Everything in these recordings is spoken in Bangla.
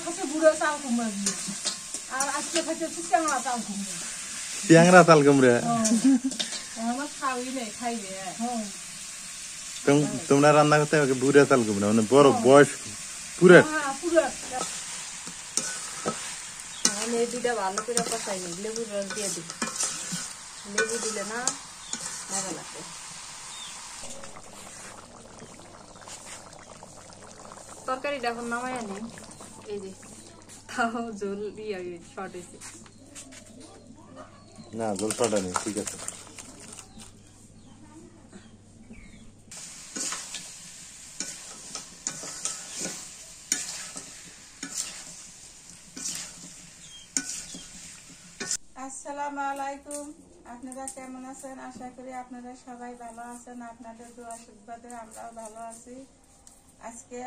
খাচ্ছে বুড়ো চাল কুমড়া দিয়ে, আর আজকে খাইতেছি চ্যাংড়া চাল কুমড়া। চ্যাংড়া চাল কুমড়া আমার খাওয়াই নেই, খাই রে। তোমরা রান্না করতে হবে বুড়া চাল কুমড়া, মানে বড় বয়স পুরা। আমি এই দুইটা ভালো করে কষাই নি, লেবুর রস দিয়ে দিই। লেবু দিলে না মজা লাগবে। তরকারিটা এখন নামাই আনি, এই যে তাও ঝোল দিয়ে শর্ট হয়েছে। না জল ছটা নেই, ঠিক আছে। আসসালামু আলাইকুম, আপনারা কেমন আছেন? আশা করি আপনারা সবাই ভালো আছেন। আপনাদের দোয়া আশীর্বাদে আমরাও ভালো আছি। আজকে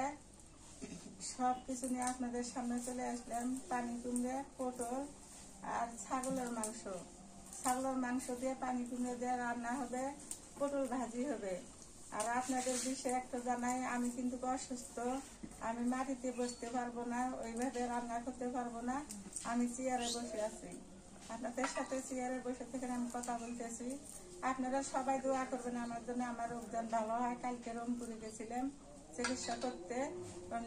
সব কিছু নিয়ে আপনাদের সামনে চলে আসলাম। পানি কুমড়া, পটল আর ছাগলের মাংস। ছাগলের মাংস দিয়ে পানি কুমড়া দিয়ে রান্না হবে, পটল ভাজি হবে। আর আপনাদের বিষয়ে একটা জানাই, আমি কিন্তু অসুস্থ, আমি মাটিতে বসতে পারবো না, ওইভাবে রান্না করতে পারবো না। আমি চেয়ারে বসে আছি, আপনাদের সাথে চেয়ারে বসে থেকে আমি কথা বলতেছি। আপনারা সবাই দোয়া করবেন আমার জন্য, আমার রোগজান ভালো হয়। কালকে রংপুরে গেছিলাম চিকিৎসা করতে,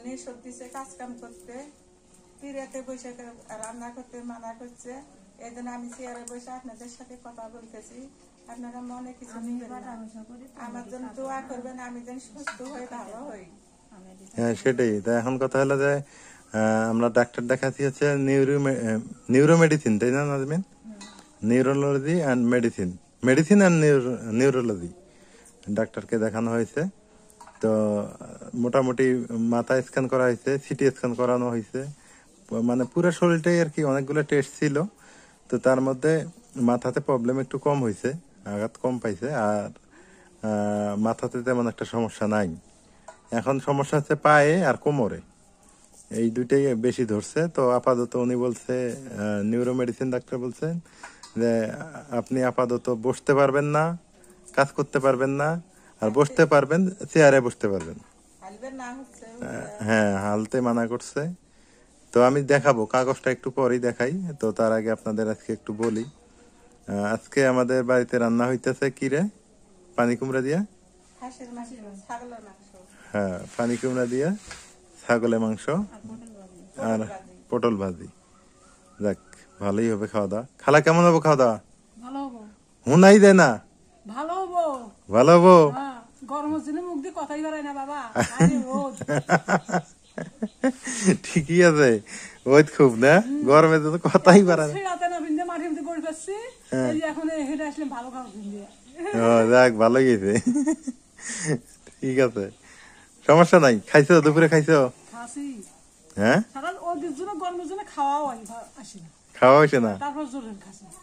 নিষেধ দিছে কাজ কাম করতে, পিড়াতে বসে রান্না করতে মানা করছে। এই জন্য আমি চেয়ারে বসে আপনাদের সাথে কথা বলতেছি। আপনারা মনে কিছু নেবেন না, আমার জন্য দোয়া করবেন, আমি যেন সুস্থ হয়ে ভালো হই। হ্যাঁ সেটাই। তা এখন কথা হলো যে আমরা ডাক্তার দেখাচ্ছি হচ্ছে নিউরো মেডিসিন, তাই না Nazmin? Neurology and medicine, medicine and neurology ডাক্তারকে দেখানো হয়েছে। তো মোটামুটি মাথা স্ক্যান করা হয়েছে, সিটি স্ক্যান করানো হয়েছে, মানে পুরো শরীরটাই আর কি। অনেকগুলো টেস্ট ছিল, তো তার মধ্যে মাথাতে প্রবলেম একটু কম হয়েছে, আঘাত কম পাইছে, আর মাথাতে তেমন একটা সমস্যা নাই। এখন সমস্যা হচ্ছে পায়ে আর কোমরে, এই দুইটাই বেশি ধরছে। তো আপাতত উনি বলছে, নিউরো মেডিসিন ডাক্তার বলছেন যে আপনি আপাতত বসতে পারবেন না, কাজ করতে পারবেন না, আর বসতে পারবেন চেয়ারে বসতে পারবেন। হ্যাঁ হালতে মানা করছে। তো আমি দেখাবো, কাগজটা একটু পরেই দেখাই। তো তার আগে আপনাদের আজকে একটু বলি, আজকে আমাদের বাড়িতে রান্না হইতেছে কি রে, পানি কুমড়া দিয়া। হ্যাঁ পানি কুমড়া দিয়া ছাগলের মাংস আর পটল ভাজি। যাক ভালোই হবে খাওয়া দাওয়া। খালা কেমন হবো খাওয়া দাওয়া? ভালো হবো, হুনাই দেয় না, ভালো হবো, ভালো হবো। গরমের জন্য মুখ দিয়ে কথাই বেড়ায় না বাবা। ঠিকই আছে, ওই খুব না গরমে তো কথাই বাড়ায় না। যাক ভালোই গেছে, ঠিক আছে, সমস্যা নাই। খাইছো দুপুরে? খাইছো? হ্যাঁ খাওয়া হয়েছে না,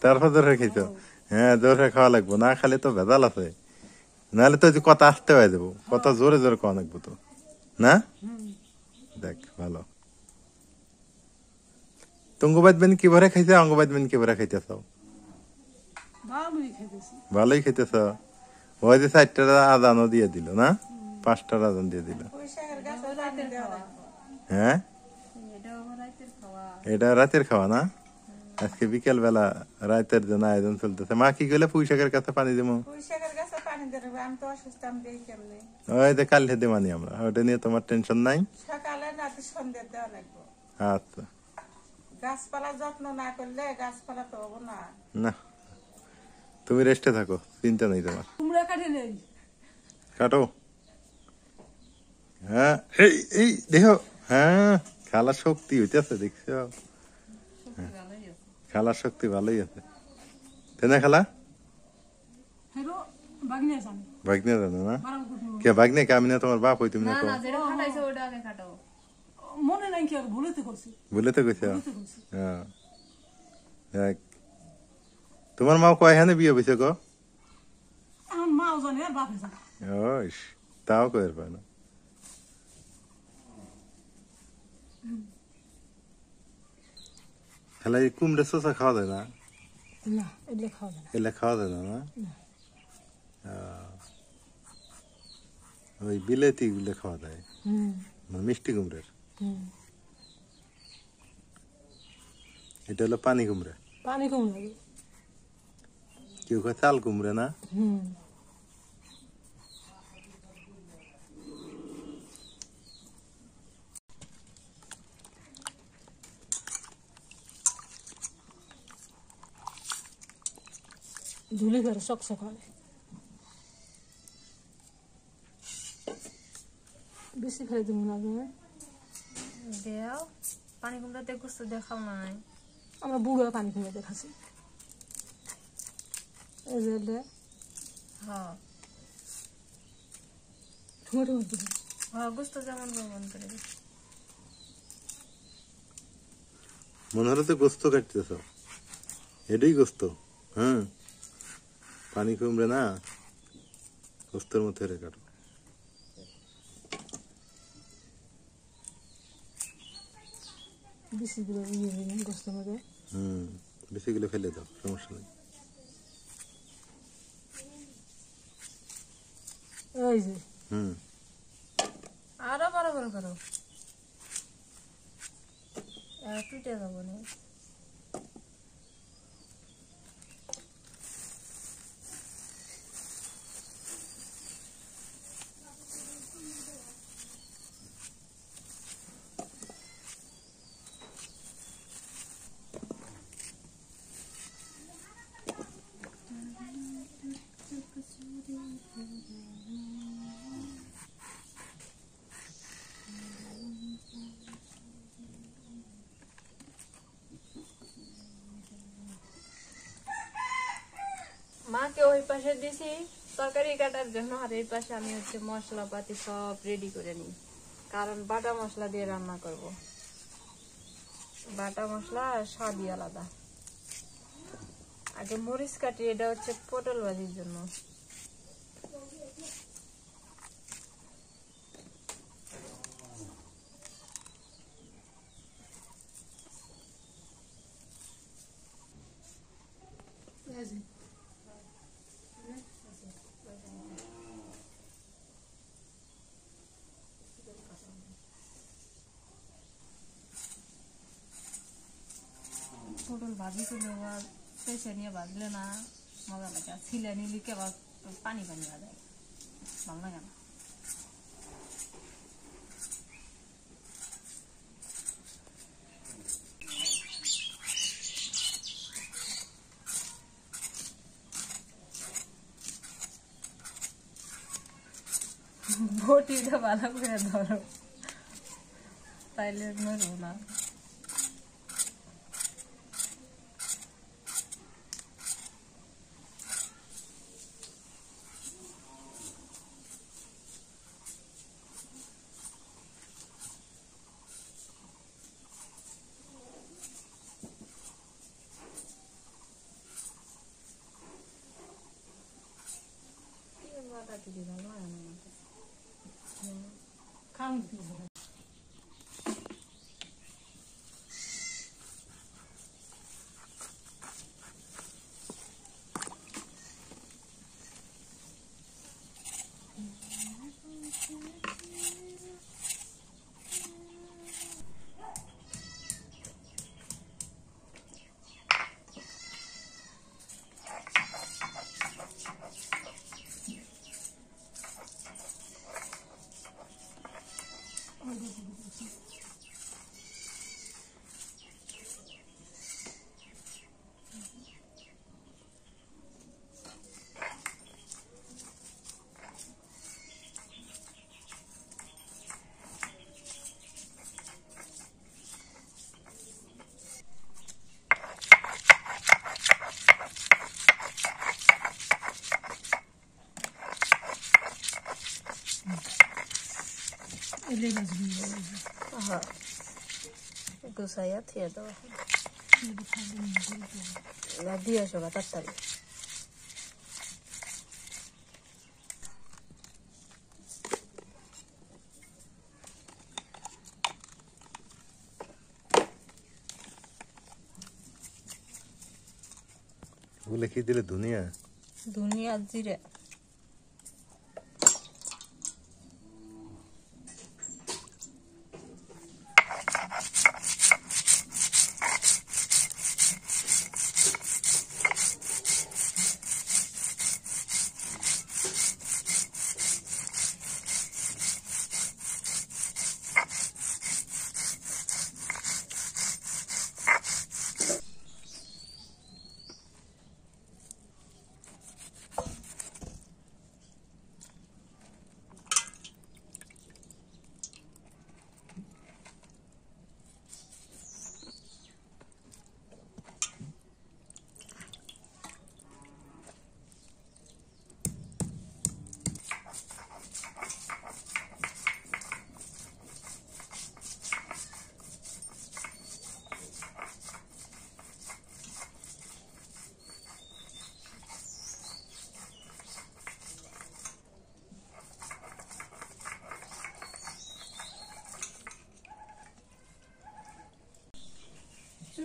তারপর জোরে খাইছো? হ্যাঁ জোরে খাওয়া লাগবো, না খালে তো ভেজাল আছে, নাহলে তো কথা আসতে হয়ে যাবো, কথা জোরে জোরে খাওয়া লাগবো তো না। দেখ ভালো। তুঙ্গবাদ বেন কি ভরে খাইছে, অঙ্গবাদ বেন কি ভরে খাইতেছ? ভালোই খাইতেছ। ওই যে 4টা আজানও দিয়ে দিল না, 5টার আজান দিয়ে দিল। হ্যাঁ এটা রাতের খাওয়া না, আজকে বিকেল বেলা রাতের জন্য আয়োজন চলতেছে। মা কি গেলে পুঁইশাকের কাছে পানি দেবো, ওই যে কাল হেদে মানি আমরা, ওটা নিয়ে তোমার টেনশন নাই। আচ্ছা গাছপালা যত্ন না করলে গাছপালা তো হবো না। না তুমি রেস্টে থাকো, চিন্তা নেই তোমার। কাটো। হ্যাঁ এই দেখো, হ্যাঁ খালার শক্তি হইতেছে দেখছো, খালার শক্তি ভালোই আছে, তাই না খালা? ভাগ্নে জানো না কে? ভাগ্নে কে? আমি না তোমার বাপ হই, তুমি না তো মনে নাই কি আর ভুলেতে করছি, ভুলেতে কইছো। তোমার মা কয়খানে বিয়ে হয়েছে গো? আমার মাও জানে আর বাপে জানে। ওই তাও কয়ের পায় না। খালা এই কুমড়ে শসা খাওয়া যায় না? না এলে খাওয়া যায় না, এলে খাওয়া যায় না না? ওই বিলেতি গুলো খাওয়া যায়, মানে মিষ্টি কুমড়ের। এটা হলো পানি কুমড়া, পানি কুমড়া। কেউ কয় চাল কুমড়া না? ধুলি করে চকচক হয়, বেশি খাই দেবো না। দেও পানি কুমড়াতে গোস্ত দেখাও নাই, আমরা বুড়ো পানি কুমড়া দেখাচ্ছি। এই যে হ্যাঁ টমেটো হ্যাঁ গোস্ত যেমন মন করে দিই। মনে হলো তো গোস্ত কাটতেছ, এটাই গোস্ত। হ্যাঁ পানি কুমড়া না, গোস্তের মতো রে কাটো। বেশি করে গোস্তের মধ্যে। বেশি গুলো ফেলে দাও, সমস্যা নেই। এই যে আরো বড় বড় করো, টুটে যাবো না। মাকে ওই পাশে দিছি তরকারি কাটার জন্য, আর এই পাশে আমি হচ্ছে মশলাপাতি সব রেডি করে নিই, কারণ বাটা মশলা দিয়ে রান্না করব। বাটা মশলা স্বাদই আলাদা। আগে মরিচ কাটি, এটা হচ্ছে পটল ভাজির জন্য। পটল ভাজি করলে আবার পেঁচে নিয়ে ভাজলে না মজা লাগে, আর ছিলে নিলে কি আবার পানি পানি ভাজে, ভালো লাগে না। বটিটা ভালো করে ধরো, তাইলে নড়বো না। খান হ্যাঁ গুছাইয়া থিয়ে দেওয়া দিয়ে আসো গা তাড়াতাড়ি। ওগুলো কি দিলে? ধনিয়া, ধনিয়া জিরে।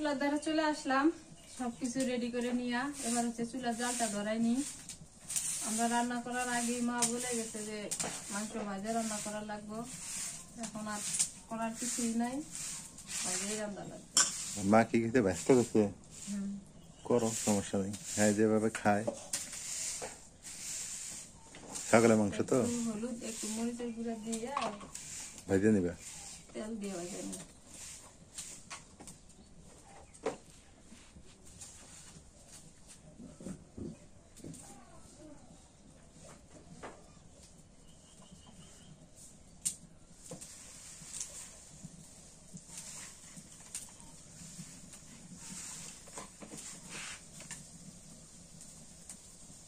চুলার ধারে চলে আসলাম, সবকিছু রেডি করে নিয়ে। এবার হচ্ছে চুলার জালটা ধরাইনি। আমরা রান্না করার আগে মা বলে গেছে যে মাংস ভাজা রান্না করা লাগবে। এখন আর করার কিছুই নাই, ভাজাই রান্না লাগবে। মা কি খেতে ব্যস্ত করছে? করো, সমস্যা নেই। হ্যাঁ, যেভাবে খায় সকালে মাংস তো একটু হলুদ, একটু মরিচের গুঁড়া দিয়ে ভেজে নিবে। তেল দিয়ে ভাজা নিই।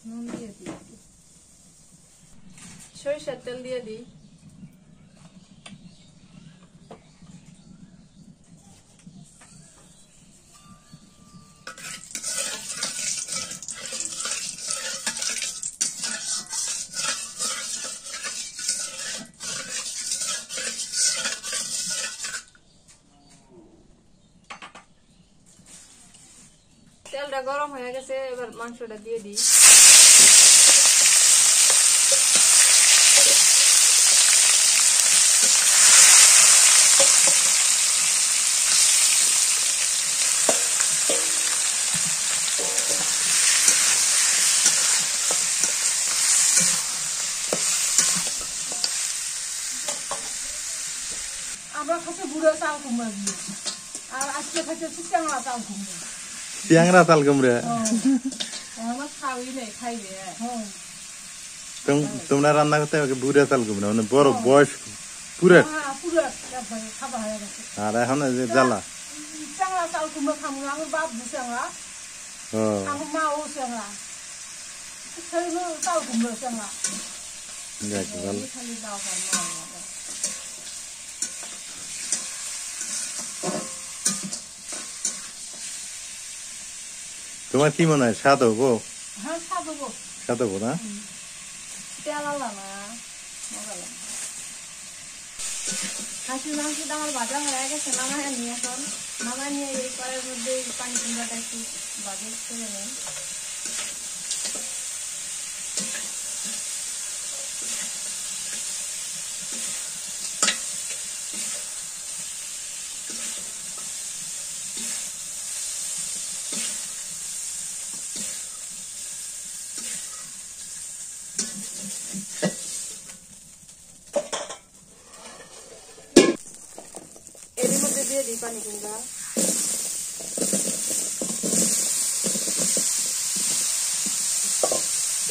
নুন দিয়ে দিই, সরিষার তেল দিয়ে দিই। তেলটা গরম হয়ে গেছে, এবার মাংসটা দিয়ে দিই। আমরা খাচ্ছি বুড়ো চাল কুমড়া দিয়ে, আর আজকে খাচ্ছি চ্যাংড়া চাল কুমড়া। চিংড়া চাল কুমড়া আমার খাওয়াই নেই, খাইবে। হ্যাঁ, তোমরা রান্না করতে হবে বুড়া চাল কুমড়া, মানে বড় বয়স পুরে। হ্যাঁ, পুরো একবারে খাবার হয়ে গেছে। আর এখন এই যে জ্বালা। চ্যাংড়া চাল কুমড়া খাবো, আমার বাপ দু চ্যাংড়া, ও আমার মাও চ্যাংড়া, সেই চাল কুমড়া চ্যাংড়া। যাক ভালো। খালি দাও খান। তোমার কি মনে হয় স্বাদ হবো? হ্যাঁ, খাবো। স্বাদ হবো না? তেল আলা না, মজা লাগে। খাসির মাংসটা আমার ভাজা হয়ে গেছে, নামায় নিয়ে এখন। নামায় নিয়ে এই কড়াইয়ের মধ্যে পানি কুমড়াটা একটু ভাজি করে নেই। এর মধ্যে দিয়ে দিই পানি কুমড়া।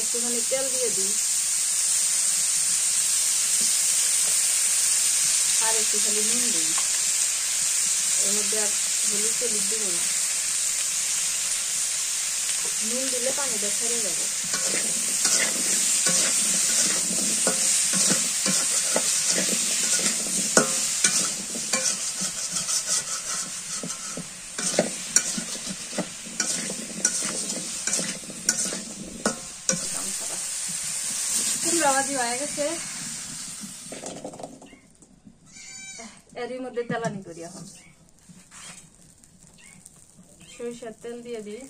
একটুখানি তেল দিয়ে দিই, আর একটু খালি নুন দিই। এর মধ্যে আর হলুদ টলুদ দিব না, নুন দিলে পানিটা ছেড়ে যাবে। কুমড়া ভাজি হয়ে গেছে, এরই মধ্যে তেলানি করি। এখন সরিষার তেল দিয়ে দিই,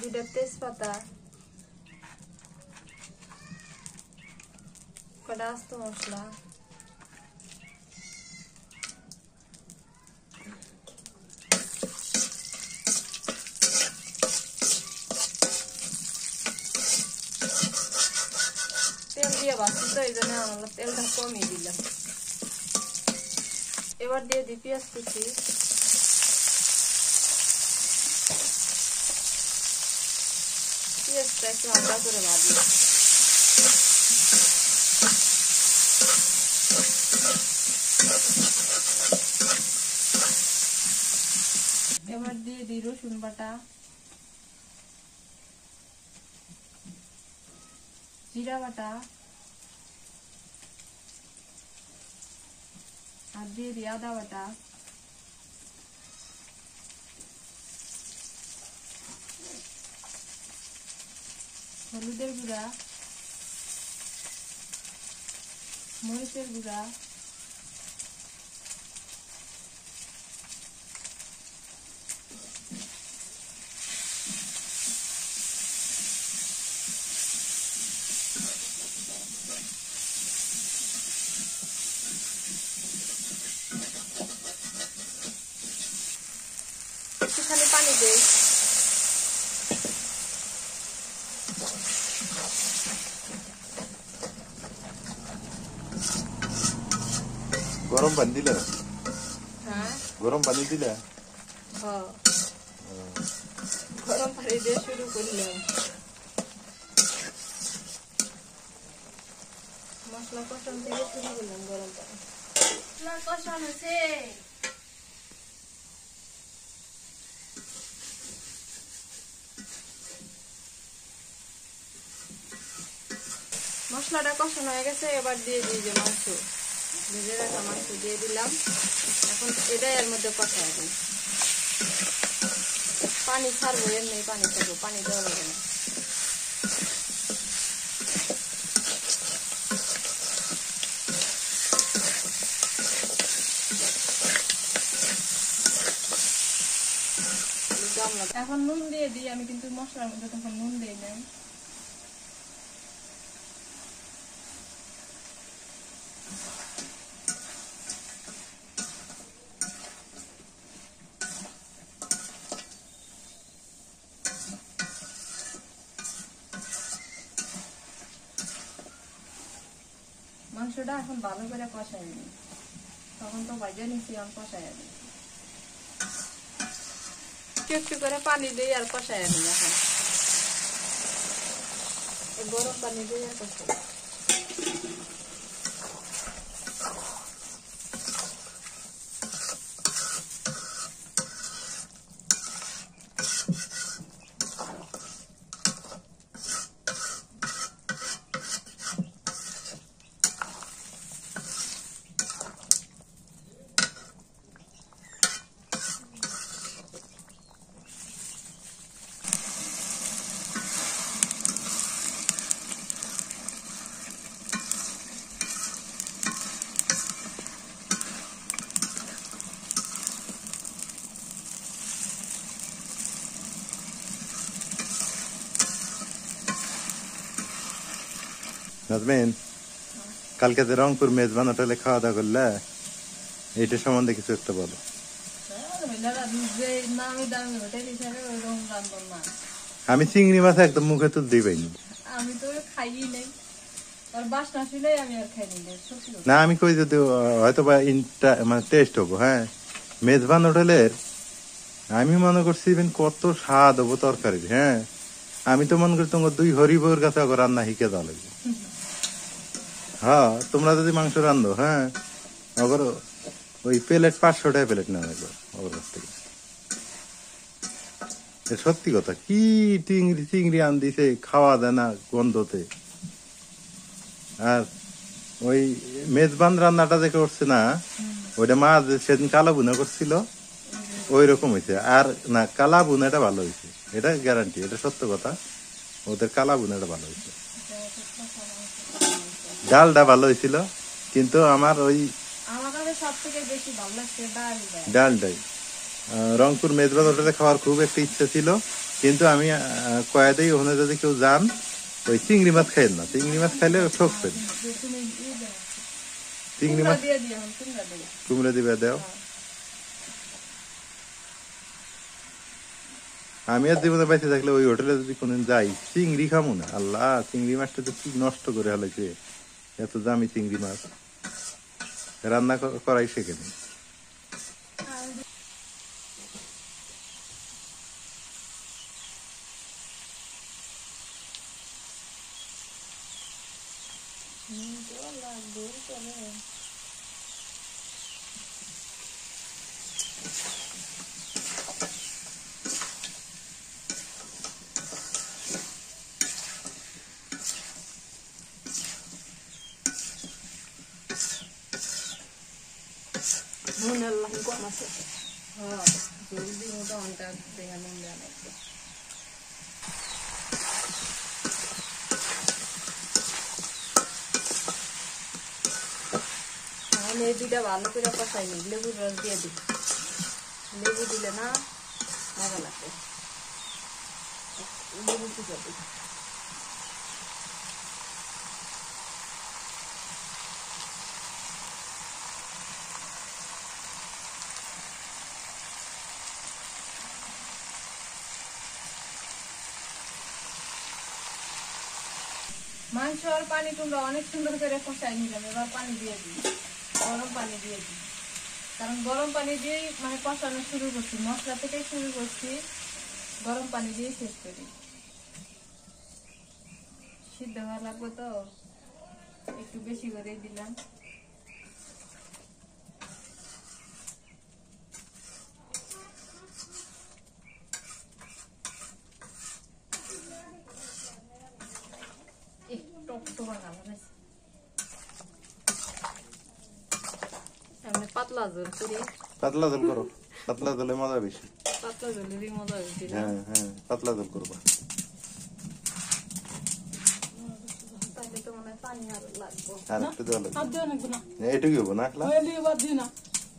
দুটা তেজপাতা, কটা আস্ত মশলা, তেল দিয়ে ভাজছি তো এই জন্য আমরা তেলটা কমিয়ে দিলাম। এবার দিয়ে দিই পেঁয়াজ কুচি, পেঁয়াজটা একটু হালকা করে ভাজি। এবার দিয়ে দিই রসুন বাটা, জিরা বাটা, আর দিয়ে দিই আদা বাটা, হলুদের গুঁড়া, মরিচের গুঁড়া, একটুখানি পানি দেই। গরম পানি দিলে? হ্যাঁ, গরম পানি দিলে? গরম পানি দিয়ে শুরু করলাম। মশলা কষানো দিয়ে শুরু করলাম গরম পানি। মশলা কষানো হয়েছে। মশলাটা কষানো হয়ে গেছে, এবার দিয়ে দিই যে মাংস, ভেজে রাখা মাংস দিয়ে দিলাম। এখন এটাই এর মধ্যে কষাই দিই। পানি ছাড়বো, এমনি পানি ছাড়বো, পানি দেওয়া যাবে না। এখন নুন দিয়ে দিই। আমি কিন্তু মশলার মধ্যে তখন নুন দিই নাই। মাংসটা এখন ভালো করে কষাই নি, তখন তো ভাজা নিচ্ছি, আমি কষাই নি। একটু করে পানি দিই আর কষাই নি। এখন গরম পানি দিই আর কষাই। নাজমিন, কালকে যে রংপুর মেজবান হোটেলে খাওয়া দাওয়া করলে, এইটা সম্বন্ধে কিছু একটা বলো। আমি চিংড়ি মাছ একদম মুখে তুলতেই পাইনি। আমি তো খাই নাই, আর বাসনা ছিল আমি আর খাই নি। না, আমি কই যদি হয়তো বা মানে টেস্ট হবো। হ্যাঁ, মেজবান হোটেলের আমি মনে করছি কত স্বাদ হবো তরকারি। হ্যাঁ, আমি তো মনে করি তোমার 2 হরিবউর কাছে রান্না শিখে দেওয়া লাগবে। হ্যাঁ, তোমরা যদি মাংস রান্ধো, হ্যাঁ, অগর ওই প্লেট 500 টাকা প্লেট নেওয়া লাগবে ওর কাছ থেকে। সত্যি কথা, কি চিংড়ি চিংড়ি আন দিছে, খাওয়া দেয় না গন্ধতে। আর ওই মেজবান রান্নাটা যে করছে না, ওইটা মা সেদিন কালা বুনা করছিল, ওই রকম হয়েছে। আর না, কালা বুনাটা ভালো হয়েছে, এটা গ্যারান্টি, এটা সত্য কথা। ওদের কালা বুনাটা ভালো হয়েছে, ডালটা ভালো হয়েছিল। কিন্তু আমার ওই ডালটাই রংপুর মেজবান হোটেলে খাওয়ার খুব একটা ইচ্ছা ছিল। কিন্তু আমি কয়াতেই ওখানে যদি কেউ যান, ওই চিংড়ি মাছ খাইেন না। চিংড়ি মাছ খাইলে ঠকবেন। চিংড়ি মাছ কুমড়া দিবে দেও। আমি আর জীবনে বাইতে থাকলে ওই হোটেলে যদি কোনদিন যাই, চিংড়ি খামো না। আল্লাহ, চিংড়ি মাছটা তো কি নষ্ট করে হলেছে, এত দামি চিংড়ি মাছ। রান্না করাই শেখেনি। জলদি মোটামুটি দেখা নুন দেওয়া লাগবে। লেবুটা ভালো করে কষাই নি, লেবুর রস দিয়ে দিই। লেবু দিলে না মজা লাগবে। লেবু কুচা দিই। মাংস আর পানি তোমরা অনেক সুন্দর করে কষাই নিলাম। এবার পানি দিয়ে দিই, গরম পানি দিয়ে দিই। কারণ গরম পানি দিয়েই মানে কষানো শুরু করছি, মশলা থেকে শুরু করছি, গরম পানি দিয়ে শেষ করি। সিদ্ধ হওয়া লাগবে তো একটু বেশি করে দিলাম। পাতলা জল করি, পাতলা জল করো, পাতলা জলে মজা বেশি। পাতলা জলেরই মজা বেশি। হ্যাঁ হ্যাঁ, পাতলা জল করবা। তাহলে তো মনে হয় পানি আরো লাগবে। আর একটু জল আর দিও নাকি না এইটুকু হবো না, হইলে এবার দিই না।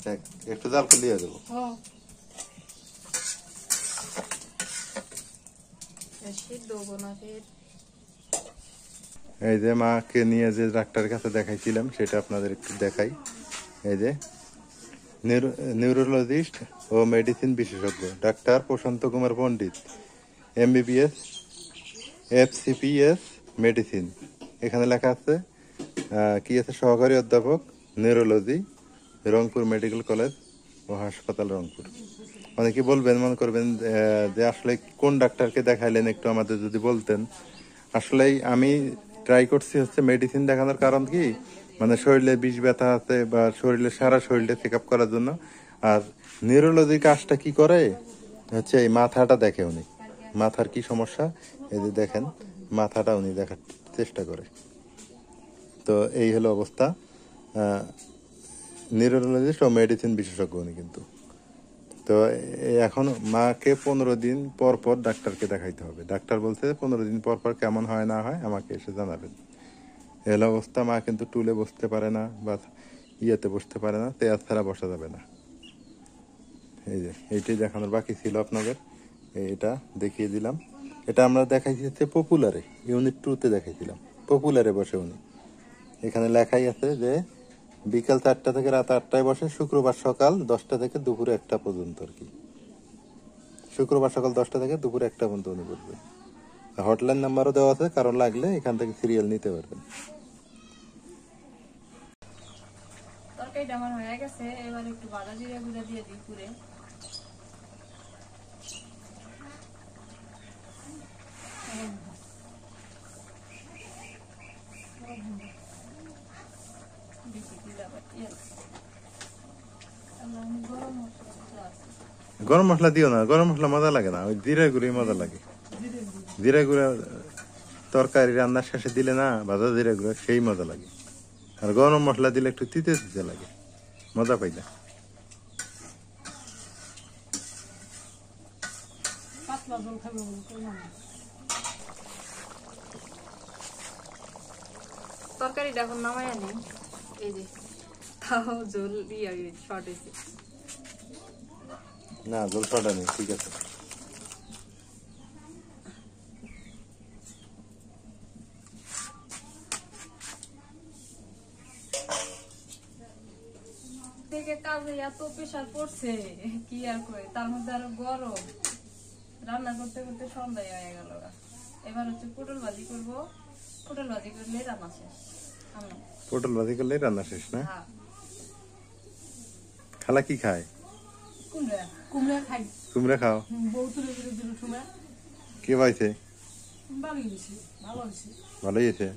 দেখ একটু জাল করে দিয়ে দেবো। সিদ্ধ হবো না ফের। এই যে মাকে নিয়ে যে ডাক্তারের কাছে দেখাইছিলাম সেটা আপনাদের একটু দেখাই। এই যে নিউরোলজিস্ট ও মেডিসিন বিশেষজ্ঞ ডাক্তার প্রশান্ত কুমার পণ্ডিত, MBBS FCPS মেডিসিন। এখানে লেখা আছে কি আছে, সহকারী অধ্যাপক নিউরোলজি, রংপুর মেডিকেল কলেজ ও হাসপাতাল রংপুর। অনেকে বলবেন, মনে করবেন যে আসলে কোন ডাক্তারকে দেখাইলেন, একটু আমাদের যদি বলতেন। আসলেই আমি ট্রাই করছি হচ্ছে মেডিসিন দেখানোর কারণ কি, মানে শরীরে বিষ ব্যথা আছে বা শরীরে সারা শরীরে চেক আপ করার জন্য। আর নিউরোলজি কাজটা কি করে হচ্ছে এই মাথাটা দেখে উনি, মাথার কি সমস্যা এই যে দেখেন, মাথাটা উনি দেখার চেষ্টা করে। তো এই হলো অবস্থা। নিউরোলজিস্ট ও মেডিসিন বিশেষজ্ঞ উনি কিন্তু। তো এখন মাকে 15 দিন পর পর ডাক্তারকে দেখাইতে হবে। ডাক্তার বলছে 15 দিন পর পর কেমন হয় না হয় আমাকে এসে জানাবেন। এই অবস্থা। মা কিন্তু টুলে বসতে পারে না বা ইয়েতে বসতে পারে না, তেয়ার ছাড়া বসা যাবে না। এই যে এইটাই দেখানোর বাকি ছিল আপনাদের, এটা দেখিয়ে দিলাম। এটা আমরা দেখাইছি হচ্ছে পপুলারে, ইউনিট 2-তে দেখাইছিলাম। পপুলারে বসে উনি, এখানে লেখাই আছে যে বিকাল 4টা থেকে রাত 8টায় বসে, শুক্রবার সকাল 10টা থেকে দুপুরে 1টা পর্যন্ত আর কি। শুক্রবার সকাল 10টা থেকে দুপুরে 1টা পর্যন্ত উনি বসবেন। হটলাইন নাম্বারও দেওয়া আছে, কারণ লাগলে এখান থেকে সিরিয়াল নিতে পারবেন। তরকারিটা আমার হয়ে গেছে, এবার একটু বাদা জিরা গুঁড়া দিয়ে দিই পুরে। গরম মশলা দিও না, গরম মশলা মজা লাগে না, ওই জিরা গুঁড়ি মজা লাগে। জিরা গুঁড়া তরকারি রান্নার শেষে দিলে না, ভাজা জিরা গুঁড়া সেই মজা লাগে। আর গরম মশলা দিলে একটু তিতে তিতে লাগে, মজা পাই না। পাতলা জল খাবে তরকারিটা এখন নামাই আনি। এই যে তাও ঝোল দিয়ে শর্ট হয়েছে না, জল ছটা নেই, ঠিক আছে। থেকে কাজে এত প্রেশার পড়ছে কি আর করে, তার মধ্যে আরো গরম, রান্না করতে করতে সন্ধ্যায় হয়ে গেল। এবার হচ্ছে পটল ভাজি করবো, পটল ভাজি করলে রান্না শেষ। পটল ভাজি করলে রান্না শেষ না? খালা কি খায়? কুমড়া খাই। কুমড়া খাও? বউ তুলে তুলে দিল কুমড়া। কে পাইছে? ভালো হয়েছে, ভালো হয়েছে। ভালোই হয়েছে।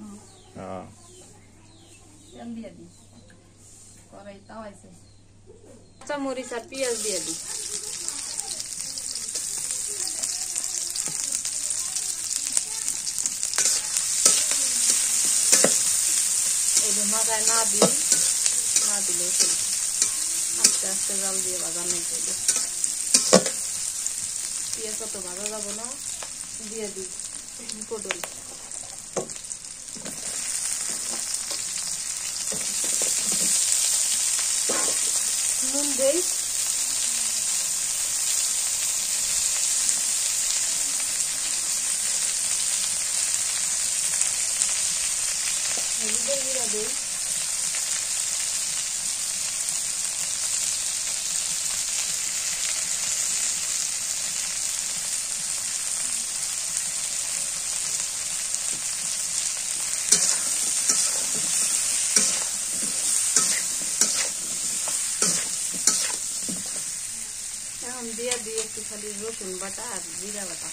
তেল দিয়ে দিই, কড়াই তাওয়াইছে। কাঁচা মরিচ আর পেঁয়াজ দিয়ে দিই। এই যে মাথায় না দিই, না দিলেও চলবে, আস্তে আস্তে জাল দিয়ে বাজানো করবে। পেঁয়াজ অত ভাজা যাবো না, দিয়ে দিই পটল। এখন দিয়ে দিয়ে একটু খালি রসুন বাটা আর জিরা বাটা।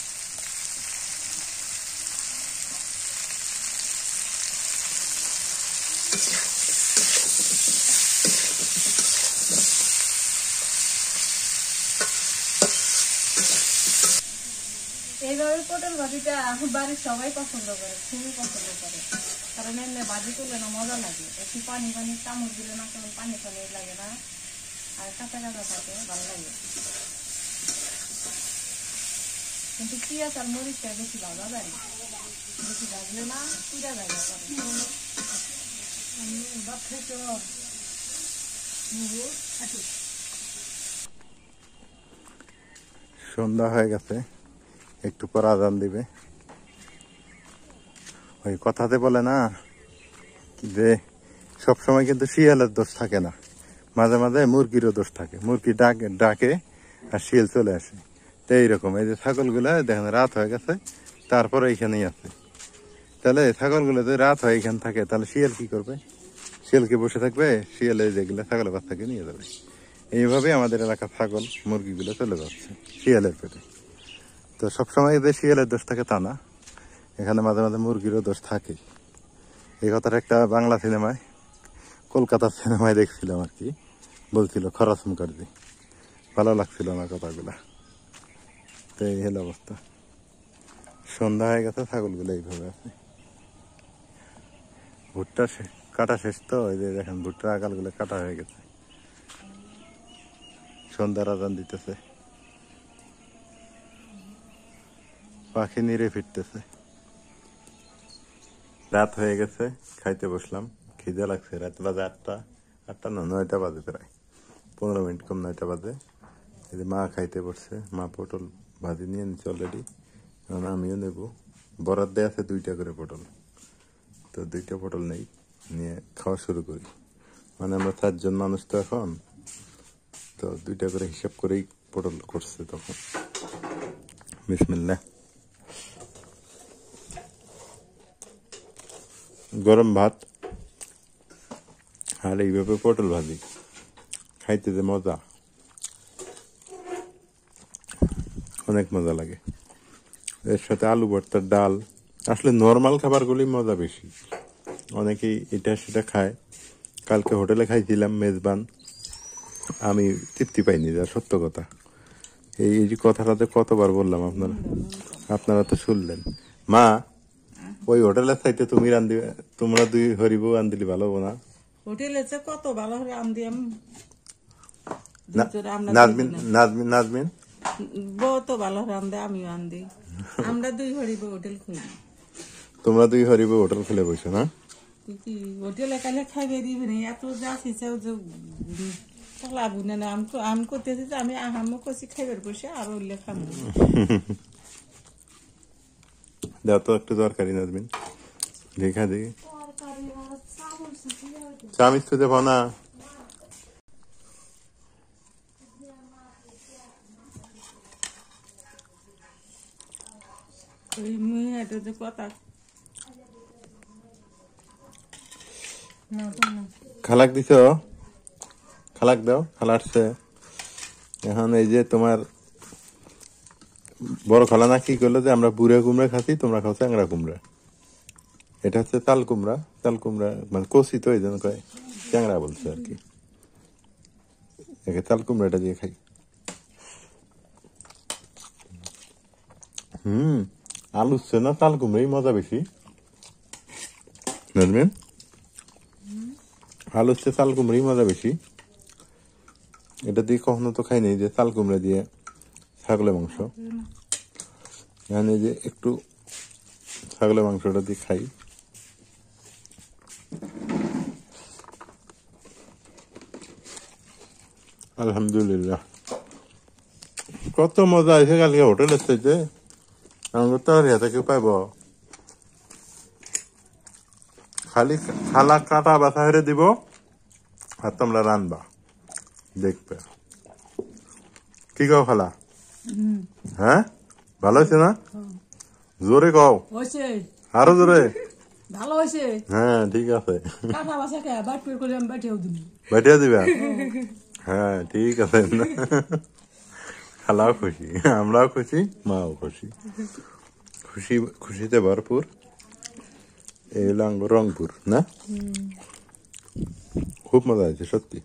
এইভাবে পটল ভাজিটা বাড়ির সবাই পছন্দ করে, খুবই পছন্দ করে, কারণ এমনি ভাজি করলে না মজা লাগে, একটু পানি পানি চামচ দিলে না কেমন পানি পানি লাগে না, আর কাঁচা কাঁচা থাকে, ভালো লাগে। কিন্তু পেঁয়াজ আর মরিচটা বেশি ভাজা যায় না, বেশি ভাজলে না পুড়া যায় না। ভাত খাইছো? সন্ধ্যা হয়ে গেছে, একটু পর আজান দিবে। ওই কথাতে বলে না যে সবসময় কিন্তু শিয়ালের দোষ থাকে না, মাঝে মাঝে মুরগিরও দোষ থাকে। মুরগি ডাকে আর শিয়াল চলে আসে। তো এইরকম এই যে ছাগলগুলো দেখেন রাত হয়ে গেছে, তারপরে এইখানেই আছে। তাহলে ছাগলগুলো যদি রাত হয়ে এখানে থাকে, তাহলে শিয়াল কি করবে? শিয়ালকে বসে থাকবে, শিয়ালে যেগুলো ছাগলের বাচ্চাকে নিয়ে যাবে। এইভাবে আমাদের এলাকার ছাগল মুরগিগুলো চলে যাচ্ছে শিয়ালের পেটে। তো সবসময় যে শিয়ালের দোষ থাকে তা না, এখানে মাঝে মাঝে মুরগিরও দোষ থাকে। এই কথাটা একটা বাংলা সিনেমায়, কলকাতার সিনেমায় দেখছিলাম আর কি, বলছিল খরাস মুখার্জি। ভালো লাগছিল আমার কথাগুলা। তো এই হলো অবস্থা। সন্ধ্যা হয়ে গেছে, ছাগলগুলো এইভাবে আছে। ভুট্টা কাটা শেষ তো, এই যে দেখেন ভুট্টার আগালগুলো কাটা হয়ে গেছে। সন্ধ্যার আজান দিতেছে, পাখি নিরে ফিরতেছে। রাত হয়ে গেছে, খাইতে বসলাম, খিদে লাগছে। রাত বাজে 8টা না 9টা বাজে, প্রায় 15 মিনিট কম 9টা বাজে। এই যে মা খাইতে বসছে, মা পটল ভাজি নিয়ে নিচ্ছে অলরেডি, আমিও নেব। বরাদ দেয়া আছে 2টা করে পটল, তো 2টা পটল নেই, নিয়ে খাওয়া শুরু করি। মানে আমরা 4 জন মানুষ তো এখন, তো 2টা করে হিসাব করেই পটল করছে তখন। বিসমিল্লাহ। গরম ভাত আর এইভাবে পটল ভাজি খাইতে যে মজা, অনেক মজা লাগে। এর সাথে আলু ভর্তার ডাল, আসলে নর্মাল খাবারগুলি মজা বেশি। অনেকেই এটা সেটা খায়। কালকে হোটেলে খাইছিলাম মেজবান, আমি তৃপ্তি পাইনি, যা সত্য কথা। এই যে কথাটাতে কতবার বললাম, আপনারা তো শুনলেন। মা, ওই হোটেলের চাইতে তুমি রান্ধি, তোমরা 2 হরিব রান্ধিলি ভালো হবো না? হোটেলে কত ভালো করে রান্ধি নাজমিন বউ তো ভালো রান্ধে, আমিও রান্ধি। আমরা 2 হরিব হোটেল খুলি। তোমরা 2 হরিব হোটেল খুলে বসো না? হোটেলে কালে খাইবে দিবি না, এত যাচ্ছি লাভ না। আমি করতেছি যে আমি আহামও করছি খাইবার বসে, আর উল্লেখ খাবো। দাও তো একটু দরকারি নাজমিন, দেখা দেখি চামিচ তো দেবো না। কথা খালাক দিছ, খালাক দাও, খালা আসছে এখন। এই যে তোমার বড় খালা না কি করলো যে আমরা বুড়া কুমড়া খাচ্ছি, তোমরা খাও চ্যাংড়া কুমড়া। এটা হচ্ছে তাল কুমড়া, তাল কুমড়া মানে কষি তো, এই জন্য কয় চ্যাংড়া বলছে আর কি। একে তাল কুমড়াটা দিয়ে খাই। আলু না তাল কুমড়াই মজা বেশি, বুঝলেন? আলু তাল কুমড়াই মজা বেশি। এটা দিয়ে কখনো তো খাই নাই যে তাল কুমড়া দিয়ে ছাগলের মাংস। এখানে যে একটু ছাগলের মাংসটা দিয়ে খাই। আলহামদুলিল্লাহ, কত মজা আছে কালকে হোটেলের চাইতে। আমাকে তো আর হাতে কেউ পাইব? খালি খালা কাটা বাছা হেরে দিব আর তোমরা রানবা দেখবে কি কও খালা হ্যাঁ ভালো হয়েছে না জোরে কও হয়েছে আরো জোরে ভালো হয়েছে হ্যাঁ ঠিক আছে কাঁথা বাসা খেয়ে বাট করে আমি বাটিয়েও দিবি বাটিয়া দিবা হ্যাঁ ঠিক আছে খালাও খুশি আমরাও খুশি মাও খুশি খুশি খুশিতে ভরপুর এই রংপুর না খুব মজা হয়েছে সত্যি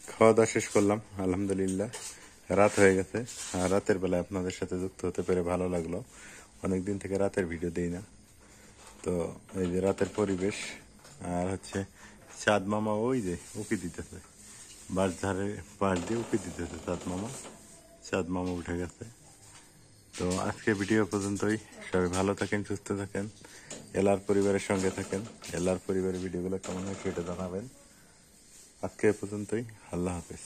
খাওয়া দাওয়া শেষ করলাম আলহামদুলিল্লাহ রাত হয়ে গেছে আর রাতের বেলায় আপনাদের সাথে যুক্ত হতে পেরে ভালো লাগলো অনেকদিন থেকে রাতের ভিডিও দেই না তো এই যে রাতের পরিবেশ আর হচ্ছে চাঁদ মামা ওই যে উকি দিতেছে বাস ধারে পাশ দিয়ে উকি দিতেছে চাঁদ মামা উঠে গেছে তো আজকে ভিডিও পর্যন্তই সবাই ভালো থাকেন সুস্থ থাকেন এলার পরিবারের সঙ্গে থাকেন এলার পরিবারের ভিডিওগুলো কেমন হয় সেটা জানাবেন আজকে পর্যন্তই আল্লাহ হাফেজ